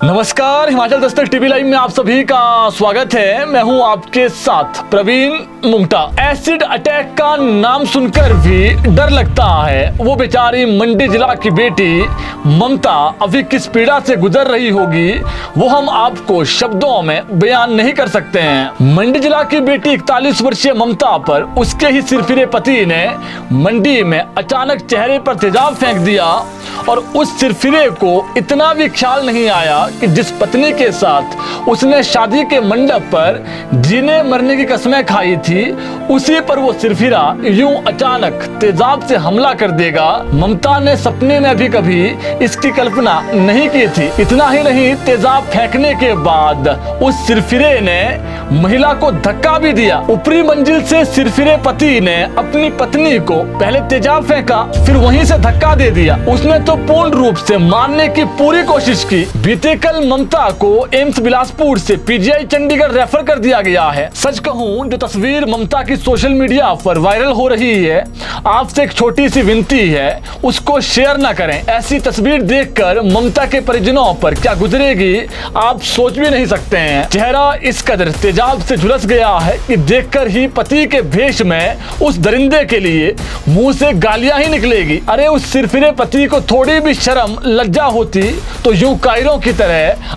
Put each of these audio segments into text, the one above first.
नमस्कार, Himachal Dastak TV live में आप सभी का स्वागत है। मैं हूं आपके साथ प्रवीण मुंगटा। एसिड अटैक का नाम सुनकर भी डर लगता है। वो बेचारी मंडी जिला की बेटी ममता अभी किस पीड़ा से गुजर रही होगी वो हम आपको शब्दों में बयान नहीं कर सकते हैं। मंडी जिला की बेटी 41 वर्षीय ममता पर उसके ही सिरफिरे पति ने मंडी में अचानक चेहरे पर तेजाब फेंक दिया और उस सिरफिरे को इतना भी ख्याल नहीं आया कि जिस पत्नी के साथ उसने शादी के मंडप पर जीने मरने की कसमें खाई थी उसी पर वो सिरफिरा यूं अचानक तेजाब से हमला कर देगा। ममता ने सपने में भी कभी इसकी कल्पना नहीं की थी। इतना ही नहीं, तेजाब फेंकने के बाद उस सिरफिरे ने महिला को धक्का भी दिया। ऊपरी मंजिल से सिरफिरे पति ने अपनी पत्नी को पहले तेजाब फेंका, फिर वहीं से धक्का दे दिया। उसने तो पूर्ण रूप से मारने की पूरी कोशिश की। बीते कल ममता को एम्स बिलासपुर से पीजीआई चंडीगढ़ रेफर कर दिया गया है। सच कहूं, जो तस्वीर ममता की सोशल मीडिया पर वायरल हो रही है, आपसे एक छोटी सी विनती है, उसको शेयर ना करें। ऐसी तस्वीर देखकर ममता के परिजनों पर क्या गुजरेगी आप सोच भी नहीं सकते हैं। चेहरा इस कदर तेजाब से झुलस गया है कि देखकर ही पति के भेष में उस दरिंदे के लिए मुंह से गालियां ही निकलेगी। अरे उस सिरफिरे पति को थोड़ी भी शर्म लज्जा होती तो यूं कायरों की तरह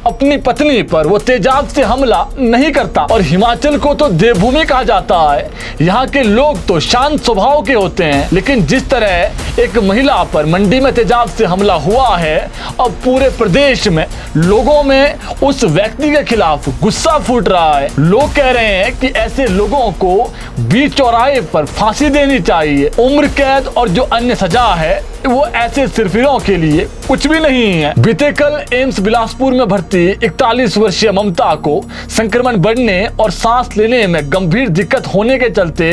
अपनी पत्नी पर वो तेजाब से हमला नहीं करता। और हिमाचल को तो देवभूमि कहा जाता है। यहाँ के लोग तो शांत स्वभाव के होते हैं, लेकिन जिस तरह एक महिला पर मंडी में तेजाब से हमला हुआ है, अब पूरे प्रदेश में लोगों में उस व्यक्ति के खिलाफ गुस्सा फूट रहा है। लोग कह रहे हैं कि ऐसे लोगों को बीच चौराहे पर फांसी देनी चाहिए। उम्र कैद और जो अन्य सजा है वो ऐसे सिरफिरों के लिए कुछ भी नहीं है। बीते कल एम्स बिलासपुर में भर्ती 41 वर्षीय ममता को संक्रमण बढ़ने और सांस लेने में गंभीर दिक्कत होने के चलते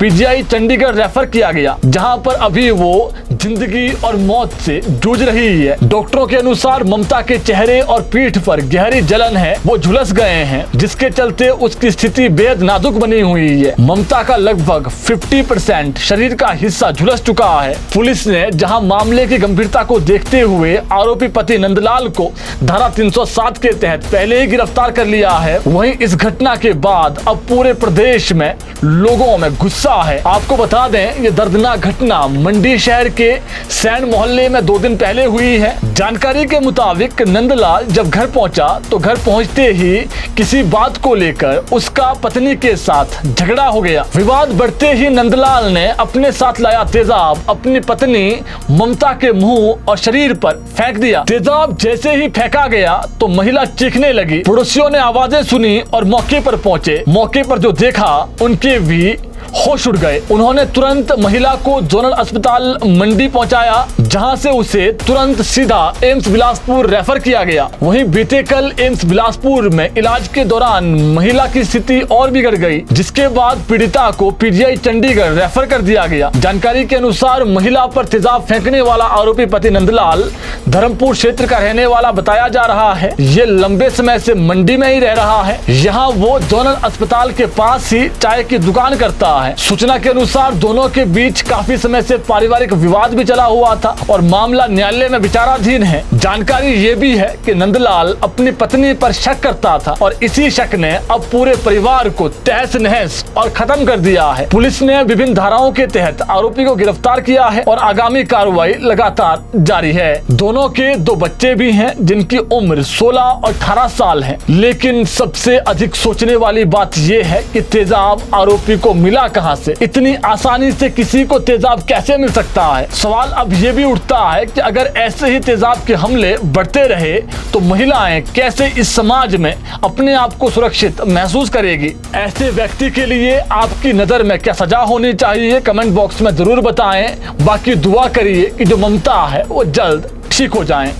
पीजीआई चंडीगढ़ रेफर किया गया, जहां पर अभी वो जिंदगी और मौत से जूझ रही है। डॉक्टरों के अनुसार ममता के चेहरे और पीठ पर गहरी जलन है, वो झुलस गए हैं, जिसके चलते उसकी स्थिति बेहद नाजुक बनी हुई है। ममता का लगभग 50% शरीर का हिस्सा झुलस चुका है। पुलिस ने जहां मामले की गंभीरता को देखते हुए आरोपी पति नंदलाल को धारा 307 के तहत पहले ही गिरफ्तार कर लिया है, वहीं इस घटना के बाद अब पूरे प्रदेश में लोगों में गुस्सा है। आपको बता दें, ये दर्दनाक घटना मंडी शहर के सैंड मोहल्ले में 2 दिन पहले हुई है। जानकारी के मुताबिक नंदलाल जब घर पहुंचा तो घर पहुंचते ही किसी बात को लेकर उसका पत्नी के साथ झगड़ा हो गया। विवाद बढ़ते ही नंदलाल ने अपने साथ लाया तेजाब अपनी पत्नी ममता के मुंह और शरीर पर फेंक दिया। तेजाब जैसे ही फेंका गया तो महिला चीखने लगी। पड़ोसियों ने आवाजें सुनी और मौके पर पहुंचे। मौके पर जो देखा उनके भी होश उड़ गए। उन्होंने तुरंत महिला को जोनल अस्पताल मंडी पहुंचाया, जहां से उसे तुरंत सीधा एम्स बिलासपुर रेफर किया गया। वहीं बीते कल एम्स बिलासपुर में इलाज के दौरान महिला की स्थिति और बिगड़ गई, जिसके बाद पीड़िता को पीजीआई चंडीगढ़ रेफर कर दिया गया। जानकारी के अनुसार महिला पर तेजाब फेंकने वाला आरोपी पति नंदलाल धर्मपुर क्षेत्र का रहने वाला बताया जा रहा है। ये लंबे समय से मंडी में ही रह रहा है। यहाँ वो जोनल अस्पताल के पास ही चाय की दुकान करता है। सूचना के अनुसार दोनों के बीच काफी समय से पारिवारिक विवाद भी चला हुआ था और मामला न्यायालय में विचाराधीन है। जानकारी ये भी है कि नंदलाल अपनी पत्नी पर शक करता था और इसी शक ने अब पूरे परिवार को तहस नहस और खत्म कर दिया है। पुलिस ने विभिन्न धाराओं के तहत आरोपी को गिरफ्तार किया है और आगामी कार्रवाई लगातार जारी है। दोनों के 2 बच्चे भी हैं, जिनकी उम्र 16 और 18 साल है। लेकिन सबसे अधिक सोचने वाली बात यह है कि तेजाब आरोपी को मिला कहां से? इतनी आसानी से किसी को तेजाब कैसे मिल सकता है? सवाल अब ये भी उठता है कि अगर ऐसे ही तेजाब के हमले बढ़ते रहे तो महिलाएं कैसे इस समाज में अपने आप को सुरक्षित महसूस करेगी? ऐसे व्यक्ति के लिए आपकी नजर में क्या सजा होनी चाहिए? कमेंट बॉक्स में जरूर बताएं। बाकी दुआ करिए कि जो ममता है वो जल्द ठीक हो जाएं।